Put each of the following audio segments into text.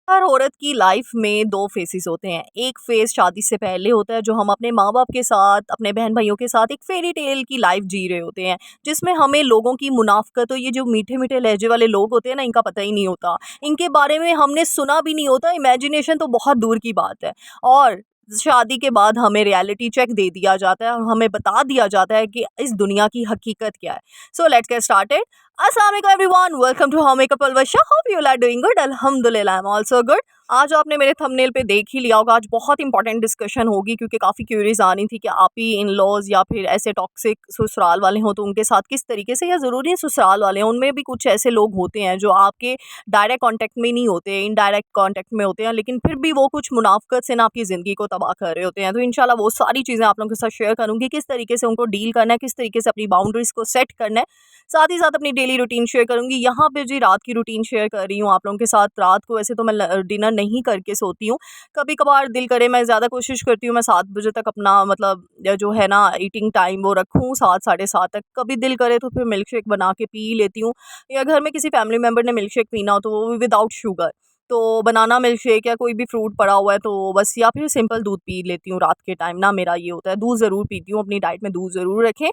हर औरत की लाइफ में 2 फेसेस होते हैं। एक फेस शादी से पहले होता है जो हम अपने माँ-बाप के साथ, अपने बहन-भाइयों के साथ एक फेयरी टेल की लाइफ जी रहे होते हैं, जिसमें हमें लोगों की मुनाफ़क़त और ये जो मीठे-मीठे लहजे वाले लोग होते हैं ना, इनका पता ही नहीं होता। इनके बारे में हमने सुना भी नहीं होता, इमेजिनेशन तो बहुत दूर की बात है। और शादी के बाद हमें रियलिटी चेक दे दिया जाता है और हमें बता दिया जाता है कि इस दुनिया की हकीकत क्या है। So let's get started. अस्सलाम वालेकुम everyone, welcome to how makeup Alwasha. Hope you are doing good. अल्हम्दुलिल्लाह आई एम आल्सो गुड। आज आपने मेरे थंबनेल पे देख ही लिया होगा, आज बहुत इंपॉर्टेंट डिस्कशन होगी क्योंकि काफ़ी क्यूरीज आ रही थी कि आप ही इन लॉज या फिर ऐसे टॉक्सिक ससुराल वाले हों तो उनके साथ किस तरीके से, या ज़रूरी है ससुराल वाले हैं, उनमें भी कुछ ऐसे लोग होते हैं जो आपके डायरेक्ट कांटेक्ट में नहीं होते, इनडायरेक्ट कांटेक्ट में होते हैं, लेकिन फिर भी वो कुछ मुनाफ़क़त से ना आपकी ज़िंदगी को तबाह कर रहे होते हैं। तो इंशाल्लाह वो सारी चीज़ें आप लोगों के साथ शेयर करूँगी, किस तरीके से उनको डील करना है, किस तरीके से अपनी बाउंड्रीज़ को सेट करना है। साथ ही साथ अपनी डेली रूटीन शेयर करूँगी। यहाँ पे जी रात की रूटीन शेयर कर रही हूँ आप लोगों के साथ। रात को वैसे तो मैं डिनर नहीं करके सोती हूँ। कभी-कभार दिल करे, मैं ज़्यादा कोशिश करती हूँ मैं 7 बजे तक अपना मतलब जो है ना ईटिंग टाइम वो रखूँ 7 साढ़े 7 तक। कभी दिल करे तो फिर मिल्क शेक बना के पी लेती हूँ, या घर में किसी फैमिली मेंबर ने मिल्क शेक पीना हो तो वो भी विदाउट शुगर। तो बनाना मिल्क शेक या कोई भी फ्रूट पड़ा हुआ है तो बस, या फिर सिंपल दूध पी लेती हूँ रात के टाइम ना। मेरा ये होता है, दूध ज़रूर पीती हूँ, अपनी डाइट में दूध ज़रूर रखें।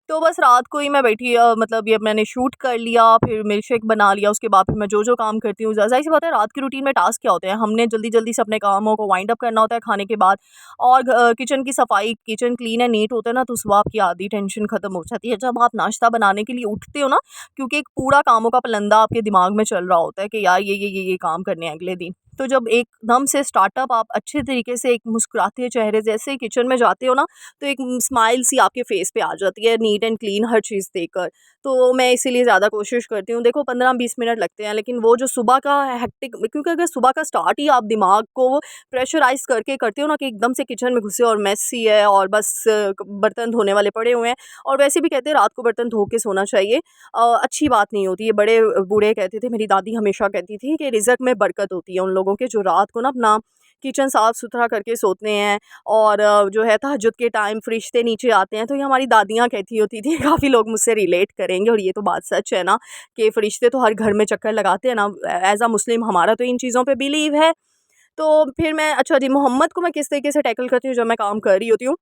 तो बस रात को ही मैं बैठी मतलब ये मैंने शूट कर लिया, फिर मिल्क शेक बना लिया, उसके बाद फिर मैं जो काम करती हूँ, ज़ाहिर-सी बात है रात की रूटीन में टास्क क्या होते हैं, हमने जल्दी-जल्दी से अपने कामों को वाइंड अप करना होता है खाने के बाद। और किचन की सफाई, किचन क्लीन एंड नीट होता है ना, तो सुबह आपकी आधी टेंशन खत्म हो जाती है जब आप नाश्ता बनाने के लिए उठते हो ना, क्योंकि एक पूरा कामों का पलंदा आपके दिमाग में चल रहा होता है कि यार ये काम करने हैं अगले दिन। तो जब एकदम से स्टार्टअप आप अच्छे तरीके से एक मुस्कुराते चेहरे जैसे किचन में जाते हो ना, तो एक स्माइल सी आपके फेस पे आ जाती है, नीट एंड क्लीन हर चीज़ देखकर। तो मैं इसीलिए ज़्यादा कोशिश करती हूँ। देखो 15-20 मिनट लगते हैं, लेकिन वो जो सुबह का हेक्टिक, क्योंकि अगर सुबह का स्टार्ट ही आप दिमाग को प्रेशराइज़ करके करते हो ना कि एकदम से किचन में घुसे और मेसी है और बस बर्तन धोने वाले पड़े हुए हैं, और वैसे भी कहते हैं रात को बर्तन धो के सोना चाहिए। अच्छी बात नहीं होती, ये बड़े बूढ़े कहते थे, मेरी दादी हमेशा कहती थी कि रिज़्क में बरकत होती है उन लोगों के जो रात को ना अपना किचन साफ़-सुथरा करके सोते हैं। और जो है तहज्जुद के टाइम फ़रिश्ते नीचे आते हैं, तो ये हमारी दादियाँ कहती होती थी। काफ़ी लोग मुझसे रिलेट करेंगे, और ये तो बात सच है ना कि फ़रिश्ते तो हर घर में चक्कर लगाते हैं ना। एज़ अ मुस्लिम हमारा तो इन चीज़ों पे बिलीव है। तो फिर मैं, अच्छा जी, मोहम्मद को मैं किस तरीके से टैकल करती हूँ जब मैं काम कर रही होती हूँ,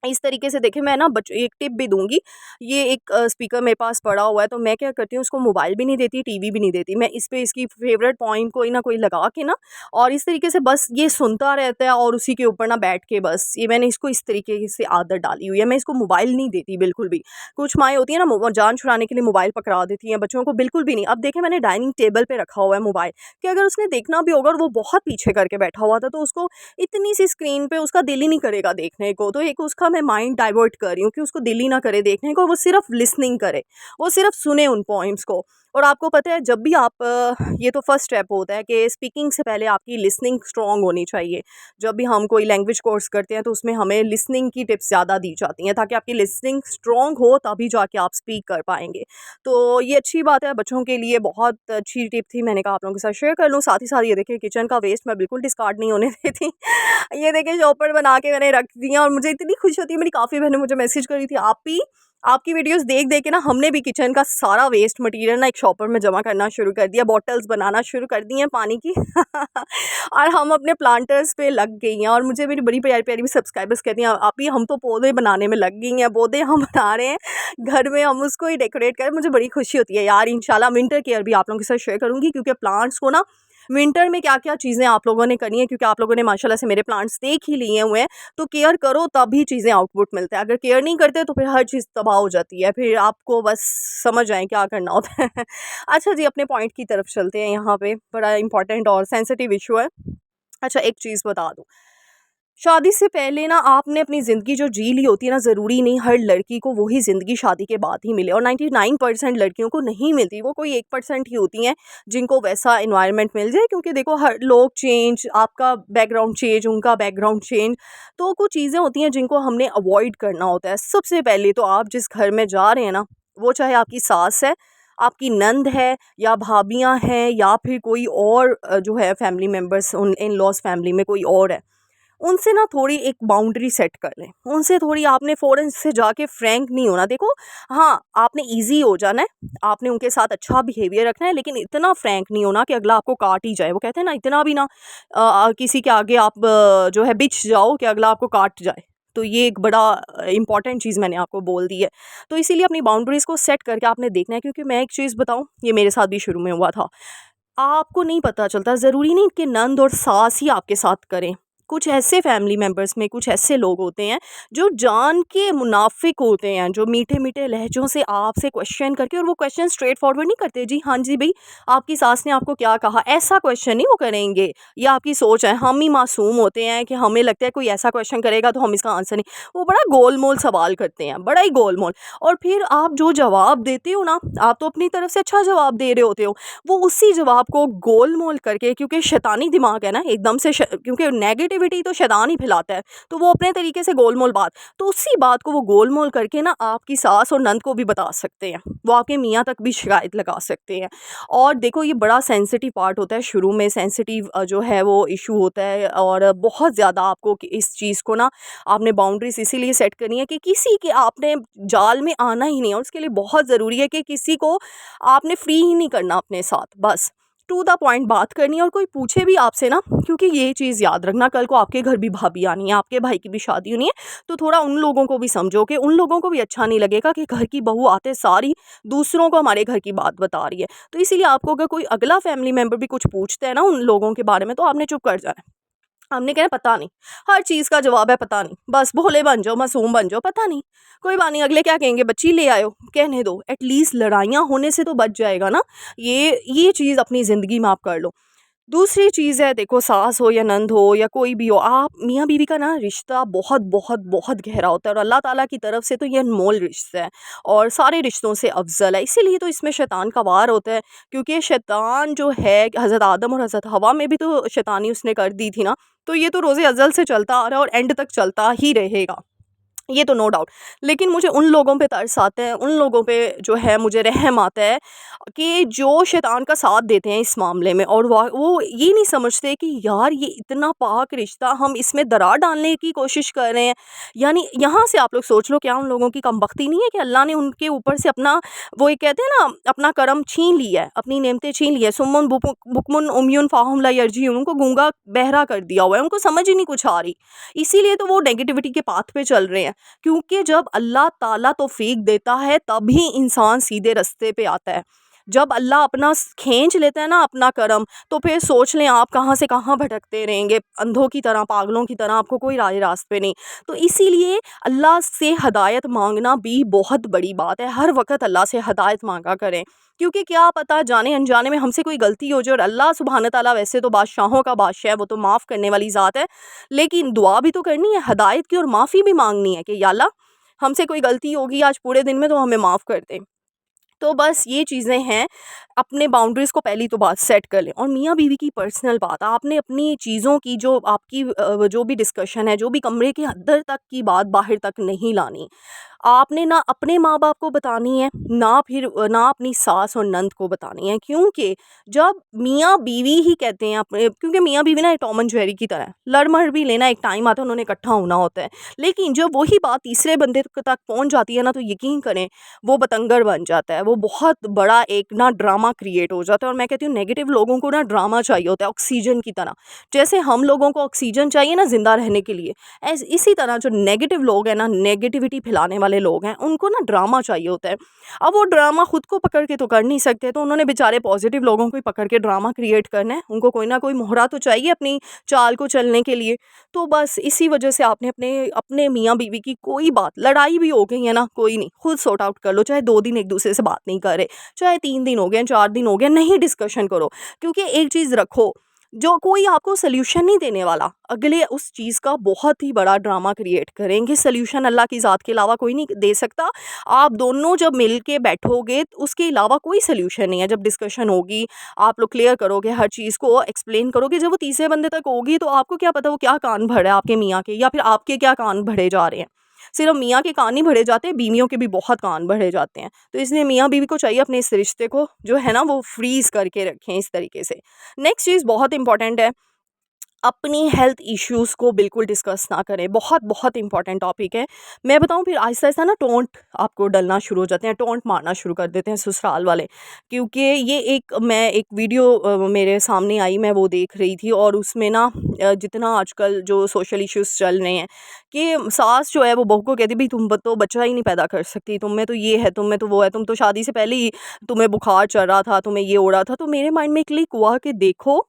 इस तरीके से। देखिए मैं ना एक टिप भी दूँगी। ये एक स्पीकर मेरे पास पड़ा हुआ है, तो मैं क्या करती हूँ, उसको मोबाइल भी नहीं देती, टीवी भी नहीं देती। मैं इस पे इसकी फ़ेवरेट पॉइंट कोई ना कोई लगा के ना, और इस तरीके से बस ये सुनता रहता है, और उसी के ऊपर ना बैठ के बस, ये मैंने इसको इस तरीके से आदत डाली हुई है। मैं इसको मोबाइल नहीं देती बिल्कुल भी। कुछ माएँ होती हैं ना, जान छुड़ाने के लिए मोबाइल पकड़ा देती हैं बच्चों को, बिल्कुल भी नहीं। अब देखें मैंने डाइनिंग टेबल पे रखा हुआ है मोबाइल, कि अगर उसने देखना भी होगा और वो बहुत पीछे करके बैठा हुआ था, तो उसको इतनी सी स्क्रीन पे उसका दिल ही नहीं करेगा देखने को। तो एक उसका मैं माइंड डाइवर्ट कर रही हूँ कि उसको दिल ही ना करे देखने को, वो सिर्फ लिसनिंग करे, वो सिर्फ सुने उन पॉइंट्स को। और आपको पता है जब भी आप ये तो फर्स्ट स्टेप होता है कि स्पीकिंग से पहले आपकी लिसनिंग स्ट्रांग होनी चाहिए। जब भी हम कोई लैंग्वेज कोर्स करते हैं तो उसमें हमें लिसनिंग की टिप्स ज़्यादा दी जाती हैं, ताकि आपकी लिसनिंग स्ट्रांग हो तभी जाके आप स्पीक कर पाएंगे। तो ये अच्छी बात है, बच्चों के लिए बहुत अच्छी टिप थी, मैंने कहा आप लोगों के साथ शेयर कर लूँ। साथ ही साथ ये देखिए किचन का वेस्ट मैं बिल्कुल डिस्कार्ड नहीं होने देती। ये देखिए चॉपर बना के मैंने रख दिया, और मुझे इतनी खुशी होती है, मेरी काफ़ी बहनें मुझे मैसेज कर रही थी, आप भी आपकी वीडियोस देख देख के ना हमने भी किचन का सारा वेस्ट मटेरियल ना एक शॉपर में जमा करना शुरू कर दिया, बॉटल्स बनाना शुरू कर दी हैं पानी की। और हम अपने प्लांटर्स पे लग गई हैं, और मुझे मेरी बड़ी प्यारी प्यारी भी सब्सक्राइबर्स कहती हैं, आप ही हम तो पौधे बनाने में लग गई हैं, पौधे हम बना रहे हैं घर में, हम उसको ही डेकोरेट करें। मुझे बड़ी खुशी होती है यार। इंशाल्लाह विंटर केयर भी आप लोगों के साथ शेयर करूँगी, क्योंकि प्लांट्स को ना विंटर में क्या-क्या चीज़ें आप लोगों ने करनी है, क्योंकि आप लोगों ने माशाल्लाह से मेरे प्लांट्स देख ही लिए हुए हैं। तो केयर करो तभी चीज़ें आउटपुट मिलता है, अगर केयर नहीं करते तो फिर हर चीज़ तबाह हो जाती है, फिर आपको बस समझ आएँ क्या करना होता है। अच्छा जी, अपने पॉइंट की तरफ चलते हैं। यहाँ पे बड़ा इंपॉर्टेंट और सेंसिटिव इशू है। अच्छा, एक चीज़ बता दूँ, शादी से पहले ना आपने अपनी ज़िंदगी जो जी ली होती है ना, ज़रूरी नहीं हर लड़की को वही ज़िंदगी शादी के बाद ही मिले, और 99% लड़कियों को नहीं मिलती, वो कोई 1% ही होती हैं जिनको वैसा एनवायरनमेंट मिल जाए। क्योंकि देखो हर लोग चेंज, आपका बैकग्राउंड चेंज, उनका बैकग्राउंड चेंज, तो कुछ चीज़ें होती हैं जिनको हमने अवॉइड करना होता है। सबसे पहले तो आप जिस घर में जा रहे हैं ना, वो चाहे आपकी सास है, आपकी नंद है, या भाभियाँ हैं, या फिर कोई और जो है फैमिली मेम्बर्स, उन इन लॉज फैमिली में कोई और है, उनसे ना थोड़ी एक बाउंड्री सेट कर लें। उनसे थोड़ी आपने फ़ौरन से जाके फ्रैंक नहीं होना। देखो, हाँ, आपने ईज़ी हो जाना है, आपने उनके साथ अच्छा बिहेवियर रखना है, लेकिन इतना फ्रैंक नहीं होना कि अगला आपको काट ही जाए। वो कहते हैं ना, इतना भी ना किसी के आगे आप जो है बिछ जाओ कि अगला आपको काट जाए। तो ये एक बड़ा इम्पॉर्टेंट चीज़ मैंने आपको बोल दी है। तो इसीलिए अपनी बाउंड्रीज़ को सेट करके आपने देखना है, क्योंकि मैं एक चीज़ बताऊँ, ये मेरे साथ भी शुरू में हुआ था। आपको नहीं पता चलता, ज़रूरी नहीं कि नंद और सास ही आपके साथ करें। कुछ ऐसे फैमिली मेंबर्स में कुछ ऐसे लोग होते हैं जो जान के मुनाफिक होते हैं, जो मीठे-मीठे लहज़ों से आपसे क्वेश्चन करके, और वो क्वेश्चन स्ट्रेट फॉरवर्ड नहीं करते, जी हाँ जी भई, आपकी सास ने आपको क्या कहा? ऐसा क्वेश्चन नहीं वो करेंगे। ये आपकी सोच है, हम ही मासूम होते हैं कि हमें लगता है कोई ऐसा क्वेश्चन करेगा तो हम इसका आंसर नहीं, वो बड़ा गोल-मोल सवाल करते हैं, बड़ा ही गोल-मोल। और फिर आप जो जवाब देते हो ना, आप तो अपनी तरफ से अच्छा जवाब दे रहे होते हो, वो उसी जवाब को गोल-मोल करके, क्योंकि शैतानी दिमाग है ना, एकदम से क्योंकि नेगेटिविटी तो शैतान ही फैलाता है, तो वो अपने तरीके से गोल-मोल बात, तो उसी बात को वो गोल-मोल करके ना आपकी सास और नंद को भी बता सकते हैं। वो आपके मियाँ तक भी शिकायत लगा सकते हैं। और देखो, ये बड़ा सेंसिटिव पार्ट होता है, शुरू में सेंसिटिव जो है वो इश्यू होता है, और बहुत ज़्यादा आपको इस चीज़ को ना, आपने बाउंड्रीज़ इसीलिए सेट करनी है कि किसी के आपने जाल में आना ही नहीं है, और उसके लिए बहुत ज़रूरी है कि किसी को आपने फ्री ही नहीं करना अपने साथ। बस टू द पॉइंट बात करनी है, और कोई पूछे भी आपसे ना, क्योंकि ये चीज़ याद रखना, कल को आपके घर भी भाभी आनी है, आपके भाई की भी शादी होनी है, तो थोड़ा उन लोगों को भी समझो कि उन लोगों को भी अच्छा नहीं लगेगा कि घर की बहू आते सारी दूसरों को हमारे घर की बात बता रही है। तो इसीलिए आपको अगर कोई अगला फैमिली मेंबर भी कुछ पूछता है ना उन लोगों के बारे में, तो आपने चुप कर जाना है। हमने कहना पता नहीं, हर चीज़ का जवाब है पता नहीं, बस भोले बन जाओ, मासूम बन जाओ, पता नहीं, कोई बात नहीं, अगले क्या कहेंगे, बच्ची ले आए हो, कहने दो, एटलीस्ट लड़ाइयाँ होने से तो बच जाएगा ना। ये चीज़ अपनी ज़िंदगी में आप कर लो। दूसरी चीज़ है, देखो, सास हो या नंद हो या कोई भी हो, आप मियाँ बीवी का ना रिश्ता बहुत बहुत बहुत गहरा होता है, और अल्लाह ताला की तरफ से तो ये अनमोल रिश्ता है, और सारे रिश्तों से अफजल है। इसीलिए तो इसमें शैतान का वार होता है, क्योंकि शैतान जो है, हज़रत आदम और हज़रत हवा में भी तो शैतानी उसने कर दी थी ना। तो ये तो रोज़े अज़ल से चलता आ रहा है और एंड तक चलता ही रहेगा, ये तो नो डाउट। लेकिन मुझे उन लोगों पे तरस आता है, उन लोगों पे जो है मुझे रहम आता है कि जो शैतान का साथ देते हैं इस मामले में, और वो ये नहीं समझते कि यार ये इतना पाक रिश्ता, हम इसमें दरार डालने की कोशिश कर रहे हैं। यानी यहाँ से आप लोग सोच लो, क्या उन लोगों की कमबख्ती नहीं है कि अल्लाह ने उनके ऊपर से अपना, वो ये कहते हैं ना, अपना करम छीन लिया है, अपनी नेमतें छीन ली है। सुम्मुन बुकमुन उम्युन फाहुम ला यर्जिऊन, उनको गूंगा बहरा कर दिया हुआ है, उनको समझ ही नहीं कुछ आ रही। इसीलिए तो वो नेगेटिविटी के पाथ पे चल रहे हैं, क्योंकि जब अल्लाह ताला तौफीक देता है तभी इंसान सीधे रास्ते पे आता है। जब अल्लाह अपना खींच लेता है ना अपना करम, तो फिर सोच लें आप कहाँ से कहाँ भटकते रहेंगे, अंधों की तरह, पागलों की तरह, आपको कोई राह रास्ते नहीं। तो इसीलिए अल्लाह से हदायत मांगना भी बहुत बड़ी बात है। हर वक्त अल्लाह से हदायत मांगा करें, क्योंकि क्या पता जाने अनजाने में हमसे कोई गलती हो जाए, और अल्लाह सुब्हान ताला वैसे तो बादशाहों का बादशाह है, वो तो माफ़ करने वाली ज़ात है, लेकिन दुआ भी तो करनी है हदायत की, और माफ़ी भी मांगनी है कि या अल्लाह, हमसे कोई गलती होगी आज पूरे दिन में, तो हमें माफ़ कर दे। तो बस ये चीज़ें हैं, अपने बाउंड्रीज़ को पहली तो बात सेट कर लें। और मियाँ बीवी की पर्सनल बात, आपने अपनी चीज़ों की, जो आपकी जो भी डिस्कशन है, जो भी कमरे के अंदर तक की बात बाहर तक नहीं लानी। आपने ना अपने माँ बाप को बतानी है, ना अपनी सास और नंद को बतानी है, क्योंकि जब मियाँ बीवी ही कहते हैं अपने, क्योंकि मियाँ बीवी ना एक टॉम एंड जेरी की तरह है, लड़ मर भी लेना, एक टाइम आता है उन्होंने इकट्ठा होना होता है, लेकिन जब वही बात तीसरे बंदे तक पहुँच जाती है ना, तो यकीन करें वो बतंगर बन जाता है, वो बहुत बड़ा एक ना ड्रामा क्रिएट हो जाता है। और मैं कहती हूँ, नेगेटिव लोगों को ना ड्रामा चाहिए होता है, ऑक्सीजन की तरह। जैसे हम लोगों को ऑक्सीजन चाहिए ना ज़िंदा रहने के लिए, इसी तरह जो नेगेटिव लोग हैं ना, नेगेटिविटी फैलाने वाले लोग हैं, उनको ना ड्रामा चाहिए होता है। अब वो ड्रामा खुद को पकड़ के तो कर नहीं सकते, तो उन्होंने बेचारे पॉजिटिव लोगों को ही पकड़ के ड्रामा क्रिएट करना है, उनको कोई ना कोई मोहरा तो चाहिए अपनी चाल को चलने के लिए। तो बस इसी वजह से आपने अपने अपने मियाँ बीवी की कोई बात, लड़ाई भी हो गई है ना, कोई नहीं, खुद सॉर्ट आउट कर लो। चाहे 2 दिन एक दूसरे से बात नहीं कर रहे, चाहे 3 दिन हो गए, 4 दिन हो गए, नहीं डिस्कशन करो, क्योंकि एक चीज़ रखो, जो कोई आपको सॉल्यूशन नहीं देने वाला, अगले उस चीज़ का बहुत ही बड़ा ड्रामा क्रिएट करेंगे। सॉल्यूशन अल्लाह की ज़ात के अलावा कोई नहीं दे सकता। आप दोनों जब मिल के बैठोगे, तो उसके अलावा कोई सॉल्यूशन नहीं है। जब डिस्कशन होगी, आप लोग क्लियर करोगे, हर चीज़ को एक्सप्लेन करोगे, जब वो तीसरे बंदे तक होगी, तो आपको क्या पता वो क्या कान भर है आपके मियाँ के, या फिर आपके क्या कान भरे जा रहे हैं। सिर्फ मियाँ के कान नहीं भरे जाते, बीवियों के भी बहुत कान भरे जाते हैं। तो इसलिए मियाँ बीवी को चाहिए अपने इस रिश्ते को जो है ना, वो फ्रीज़ करके रखें इस तरीके से। नेक्स्ट चीज़ बहुत इंपॉर्टेंट है, अपनी हेल्थ इश्यूज़ को बिल्कुल डिस्कस ना करें। बहुत बहुत इंपॉर्टेंट टॉपिक है। मैं बताऊँ फिर आहिस्ता-आहिस्ता ना टोंट आपको डलना शुरू हो जाते हैं, टोंट मारना शुरू कर देते हैं ससुराल वाले। क्योंकि ये एक वीडियो मेरे सामने आई, मैं वो देख रही थी और उसमें ना जितना आजकल जो सोशल इश्यूज़ चल रहे हैं कि सास जो है वो बहू को कहती, भई तुम तो बच्चा ही नहीं पैदा कर सकती, तुम में तो ये है, तुम में तो वो है, तुम तो शादी से पहले ही तुम्हें बुखार चढ़ रहा था, तुम्हें ये हो रहा था। तो मेरे माइंड में क्लिक हुआ कि देखो,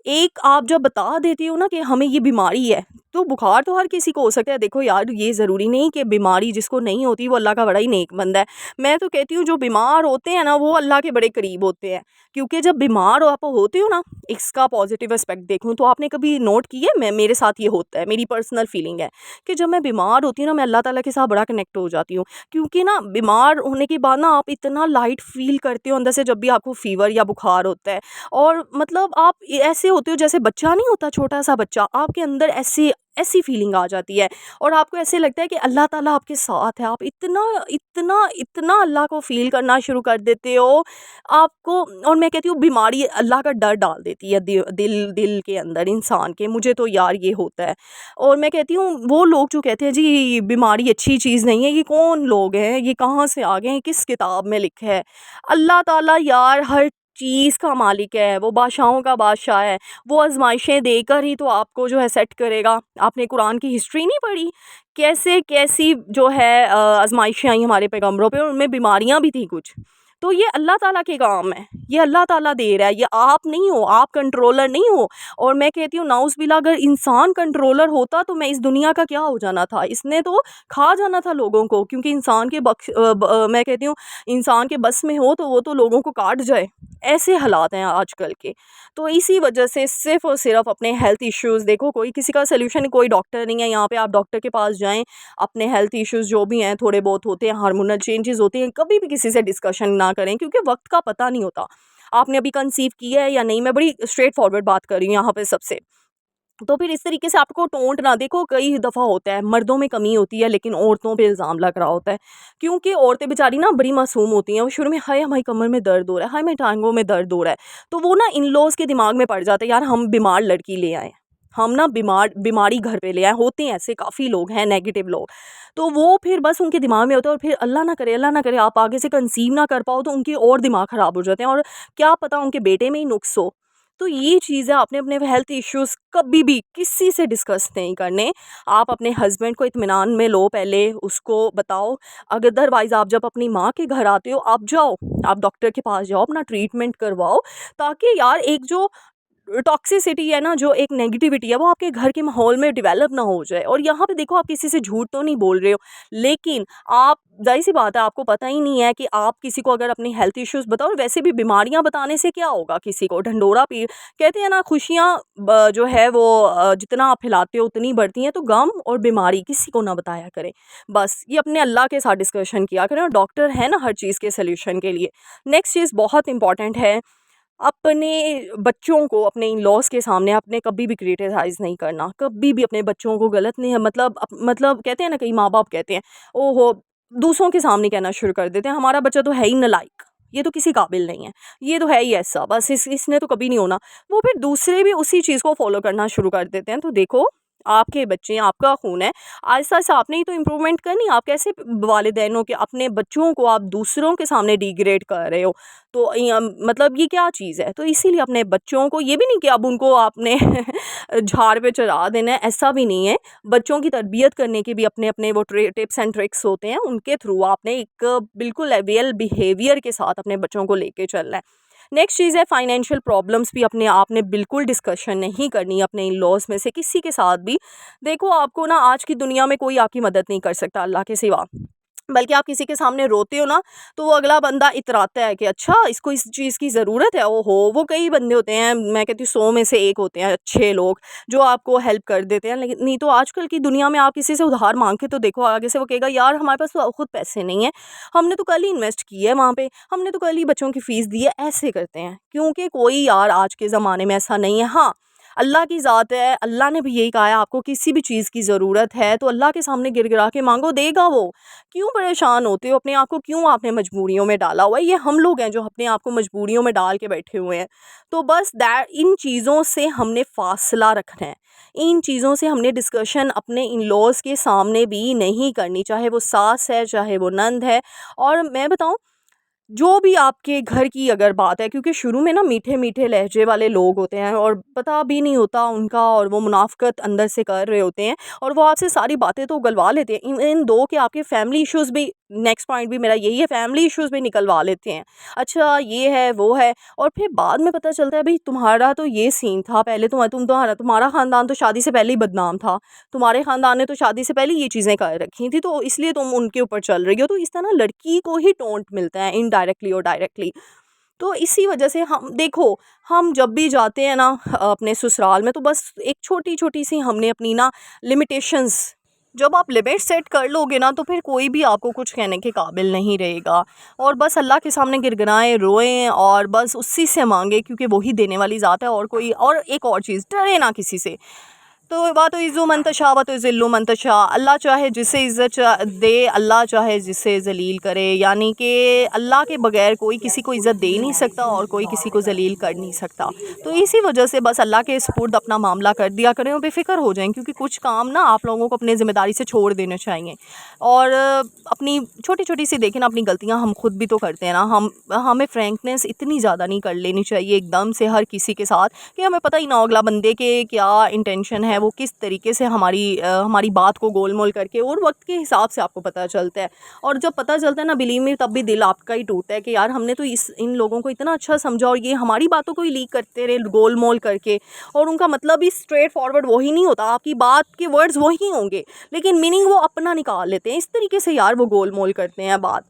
एक आप जब बता देती हो ना कि हमें ये बीमारी है, तो बुखार तो हर किसी को हो सकता है। देखो यार, ये ज़रूरी नहीं कि बीमारी जिसको नहीं होती वो अल्लाह का बड़ा ही नेक बंदा है। मैं तो कहती हूँ जो बीमार होते हैं ना वो अल्लाह के बड़े करीब होते हैं। क्योंकि जब बीमार आप होते हो ना, इसका पॉजिटिव एस्पेक्ट देखूँ तो आपने कभी नोट किया है, मैं मेरे साथ ये होता है, मेरी पर्सनल फीलिंग है कि जब मैं बीमार होती हूँ ना, मैं अल्लाह ताला के साथ बड़ा कनेक्ट हो जाती हूँ। क्योंकि ना बीमार होने के बाद ना आप इतना लाइट फ़ील करते हो अंदर से, जब भी आपको फ़ीवर या बुखार होता है। और मतलब आप ऐसे होते हो जैसे बच्चा नहीं होता, छोटा-सा बच्चा, आपके अंदर ऐसी ऐसी फीलिंग आ जाती है और आपको ऐसे लगता है कि अल्लाह ताला आपके साथ है। आप इतना इतना इतना अल्लाह को फ़ील करना शुरू कर देते हो आपको। और मैं कहती हूँ बीमारी अल्लाह का डर डाल देती है दिल दिल के अंदर इंसान के। मुझे तो यार ये होता है। और मैं कहती हूँ वो लोग जो कहते हैं जी बीमारी अच्छी चीज़ नहीं है, ये कौन लोग हैं, ये कहाँ से आ गए हैं, किस किताब में लिखा है? अल्लाह ताला यार हर चीज़ का मालिक है, वो बादशाहों का बादशाह है। वो आज़माइशें देकर ही तो आपको जो है सेट करेगा। आपने कुरान की हिस्ट्री नहीं पढ़ी? कैसे कैसी जो है आज़माइशें आई हमारे पैगंबरों पे और उनमें बीमारियाँ भी थी कुछ। तो ये अल्लाह ताला के काम है, ये अल्लाह ताला दे रहा है, ये आप नहीं हो, आप कंट्रोलर नहीं हो। और मैं कहती हूँ नाउज़ुबिल्लाह, अगर इंसान कंट्रोलर होता तो मैं इस दुनिया का क्या हो जाना था? इसने तो खा जाना था लोगों को। क्योंकि इंसान के मैं कहती हूँ इंसान के बस में हो तो वो तो लोगों को काट जाए। ऐसे हालात हैं आजकल के। तो इसी वजह से सिर्फ़ और सिर्फ़ अपने हेल्थ इश्यूज़ देखो, कोई किसी का सॉल्यूशन, कोई डॉक्टर नहीं है यहाँ पे, आप डॉक्टर के पास जाएँ, अपने हेल्थ इश्यूज़ जो भी हैं थोड़े बहुत होते हैं, हार्मोनल चेंजेज़ होते हैं, कभी भी किसी से डिस्कशन ना करें क्योंकि वक़्त का पता नहीं होता। आपने अभी कंसीव किया है या नहीं, मैं बड़ी स्ट्रेट फॉरवर्ड बात कर रही हूँ यहाँ पे सबसे। तो फिर इस तरीके से आपको टोंट ना, देखो कई दफ़ा होता है मर्दों में कमी होती है लेकिन औरतों पे इल्ज़ाम लग रहा होता है। क्योंकि औरतें बेचारी ना बड़ी मासूम होती हैं, वो शुरू में हाय हमारी कमर में दर्द हो रहा है, हाय मेरी टाँगों में दर्द हो रहा है। तो वो ना इन-लॉज़ के दिमाग में पड़ जाता है, यार हम बीमार लड़की ले आए, हम ना बीमारी घर पे ले आए। होते हैं ऐसे काफ़ी लोग हैं नेगेटिव लोग। तो वो फिर बस उनके दिमाग में होता है और फिर अल्लाह ना करे आप आगे से कंसीव ना कर पाओ तो उनके और दिमाग ख़राब हो जाते हैं और क्या पता उनके बेटे में ही नुक्स हो। तो ये चीज़ है, आपने अपने हेल्थ इश्यूज़ कभी भी किसी से डिस्कस नहीं करने। आप अपने हस्बैंड को इत्मीनान में लो, पहले उसको बताओ। अदरवाइज़ आप जब अपनी माँ के घर आते हो, आप जाओ, आप डॉक्टर के पास जाओ, अपना ट्रीटमेंट करवाओ, ताकि यार एक जो टॉक्सिसिटी है ना, जो एक नेगेटिविटी है, वो आपके घर के माहौल में डेवलप ना हो जाए। और यहाँ पे देखो, आप किसी से झूठ तो नहीं बोल रहे हो, लेकिन आप, ज़ाहिर-सी बात है, आपको पता ही नहीं है कि आप किसी को अगर अपनी हेल्थ इश्यूज़ बताओ, और वैसे भी बीमारियाँ बताने से क्या होगा किसी को, ढंढोरा पीट, कहते हैं ना, खुशियाँ जो है वो जितना आप फैलाते हो उतनी बढ़ती हैं। तो गम और बीमारी किसी को ना बताया करें। बस ये अपने अल्लाह के साथ डिस्कशन किया करें, और डॉक्टर है ना हर चीज़ के सॉल्यूशन के लिए। नेक्स्ट चीज़ बहुत इंपॉर्टेंट है, अपने बच्चों को अपने इन-लॉज़ के सामने आपने कभी भी क्रिटिसाइज़ नहीं करना, कभी भी अपने बच्चों को गलत नहीं है, मतलब कहते हैं ना, कई माँ-बाप कहते हैं, ओहो! दूसरों के सामने कहना शुरू कर देते हैं, हमारा बच्चा तो है ही नालायक, ये तो किसी काबिल नहीं है, ये तो है ही ऐसा, बस इसने तो कभी नहीं होना। वो फिर दूसरे भी उसी चीज़ को फ़ॉलो करना शुरू कर देते हैं। तो देखो, आपके बच्चे हैं, आपका खून है, आहिस्ता-आहिस्ता आपने ही तो इम्प्रूवमेंट करनी है। आप कैसे वालिदैन हो कि अपने बच्चों को आप दूसरों के सामने डिग्रेड कर रहे हो? तो मतलब ये क्या चीज़ है? तो इसीलिए अपने बच्चों को, ये भी नहीं कि अब उनको आपने झाड़ पे चढ़ा देना है, ऐसा भी नहीं है। बच्चों की तरबियत करने के भी अपने-अपने वो टिप्स एंड ट्रिक्स होते हैं, उनके थ्रू आपने एक बिल्कुल वेल बिहेवियर के साथ अपने बच्चों को लेके चलना है। नेक्स्ट चीज़ है, फाइनेंशियल प्रॉब्लम्स भी अपने आपने बिल्कुल डिस्कशन नहीं करनी है अपने इन-लॉज़ में से किसी के साथ भी। देखो, आपको ना आज की दुनिया में कोई आपकी मदद नहीं कर सकता अल्लाह के सिवा। बल्कि आप किसी के सामने रोते हो ना, तो वो अगला बंदा इतराता है कि अच्छा इसको इस चीज़ की ज़रूरत है। ओहो! वो कई बंदे होते हैं, मैं कहती हूँ 100 में से 1 होते हैं अच्छे लोग, जो आपको हेल्प कर देते हैं। लेकिन नहीं तो आजकल की दुनिया में आप किसी से उधार माँग के तो देखो, आगे से वो कहेगा यार हमारे पास तो खुद पैसे नहीं है, हमने तो कल ही इन्वेस्ट किया है वहाँ पे, हमने तो कल ही बच्चों की फ़ीस दी है, ऐसे करते हैं। क्योंकि कोई यार आज के ज़माने में ऐसा नहीं है। हाँ, अल्लाह की ज़ात है, अल्लाह ने भी यही कहा है आपको किसी भी चीज़ की ज़रूरत है तो अल्लाह के सामने गिड़गिड़ा के मांगो, देगा वो। क्यों परेशान होते हो अपने आप को, क्यों आपने मजबूरियों में डाला हुआ है? ये हम लोग हैं जो अपने आप को मजबूरियों में डाल के बैठे हुए हैं। तो बस दैट इन चीज़ों से हमने फ़ासला रखना है। इन चीज़ों से हमने डिस्कशन अपने इन लॉज़ के सामने भी नहीं करनी, चाहे वो सास है, चाहे वो नंद है। और मैं बताऊँ, जो भी आपके घर की अगर बात है, क्योंकि शुरू में ना मीठे-मीठे लहजे वाले लोग होते हैं और पता भी नहीं होता उनका, और वो मुनाफ़िक़त अंदर से कर रहे होते हैं और वो आपसे सारी बातें तो उगलवा लेते हैं। इन दो के आपके फैमिली इश्यूज़ भी, नेक्स्ट पॉइंट भी मेरा यही है, फैमिली इश्यूज़ भी निकलवा लेते हैं। अच्छा ये है, वो है, और फिर बाद में पता चलता है भई तुम्हारा तो ये सीन था, पहले तुम्हारा ख़ानदान तो शादी से पहले ही बदनाम था। तुम्हारे ख़ानदान ने तो शादी से पहले ये चीज़ें कर रखी थी, तो इसलिए तुम उनके ऊपर चल रही हो। तो इस तरह लड़की को ही टोंट मिलता है इनडायरेक्टली और डायरेक्टली। तो इसी वजह से हम देखो, हम जब भी जाते हैं ना अपने ससुराल में, तो बस एक छोटी-छोटी सी हमने अपनी ना लिमिटेशंस, जब आप लिमिट सेट कर लोगे ना तो फिर कोई भी आपको कुछ कहने के काबिल नहीं रहेगा। और बस अल्लाह के सामने गिड़गिड़ाएँ, रोएँ और बस उसी से मांगे, क्योंकि वो ही देने वाली ज़ात है। और कोई, और एक और चीज़, डरे ना किसी से। तो वा तो इज़्ज़ु मन तशा व तो ज़िल्लु मन तशा, अल्लाह चाहे जिसे इज़्ज़त दे, अल्लाह चाहे जिसे ज़लील करे। यानी कि अल्लाह के बगैर कोई किसी को इज़्ज़त दे नहीं सकता और कोई किसी को ज़लील कर नहीं सकता। तो इसी वजह से बस अल्लाह के सुपुर्द अपना मामला कर दिया करें और बेफ़िक्र हो जाएँ, क्योंकि कुछ काम ना आप लोगों को अपनी ज़िम्मेदारी से छोड़ देने चाहिए। और अपनी छोटी-छोटी सी देखें ना, अपनी गलतियाँ हम खुद भी तो करते हैं ना। हमें फ्रैंकनेस इतनी ज़्यादा नहीं कर लेनी चाहिए एकदम से हर किसी के साथ, कि हमें पता ही ना हो अगला बंदे के क्या इंटेंशन है, वो किस तरीके से हमारी बात को गोल-मोल करके, और वक़्त के हिसाब से आपको पता चलता है। और जब पता चलता है ना, बिलीव मी, तब भी दिल आपका ही टूटता है कि यार हमने तो इन लोगों को इतना अच्छा समझा और ये हमारी बातों को ही लीक करते रहे गोल-मोल करके, और उनका मतलब भी स्ट्रेट फॉरवर्ड वही नहीं होता, आपकी बात के वर्ड्स वही होंगे लेकिन मीनिंग वो अपना निकाल लेते हैं। इस तरीके से यार वो गोल-मोल करते हैं बात।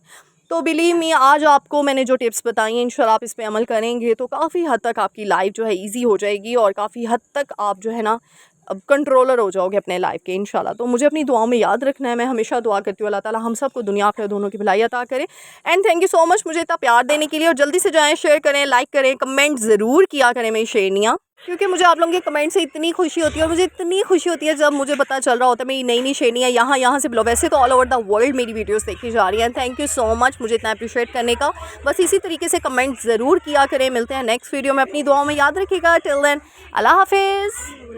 तो बिलीव मी, आज आपको मैंने जो टिप्स बताई हैं, इंशाल्लाह आप इस पे अमल करेंगे तो काफ़ी हद तक आपकी लाइफ जो है ईज़ी हो जाएगी और काफ़ी हद तक आप जो है ना अब कंट्रोलर हो जाओगे अपने लाइफ के इंशाल्लाह। तो मुझे अपनी दुआओं में याद रखना है। मैं हमेशा दुआ करती हूँ अल्लाह ताला हम सबको दुनिया आखिरत दोनों की भलाई अता करे। And thank you so much मुझे इतना प्यार देने के लिए। और जल्दी से जाएँ, शेयर करें, लाइक करें, कमेंट ज़रूर किया करें मेरी शेरनियाँ, क्योंकि मुझे आप लोगों के कमेंट से इतनी खुशी होती है। और मुझे इतनी खुशी होती है जब मुझे पता चल रहा होता है मेरी नई-नई शेरनियाँ यहाँ से बिलो। वैसे तो ऑल ओवर द वर्ल्ड मेरी वीडियोस देखी जा रही हैं। थैंक यू सो मच मुझे इतना अप्रिशिएट करने का। बस इसी तरीके से कमेंट ज़रूर किया करें। मिलते हैं नेक्स्ट वीडियो में, अपनी दुआओं में याद रखिएगा। टिल देन अल्लाह हाफ़िज़।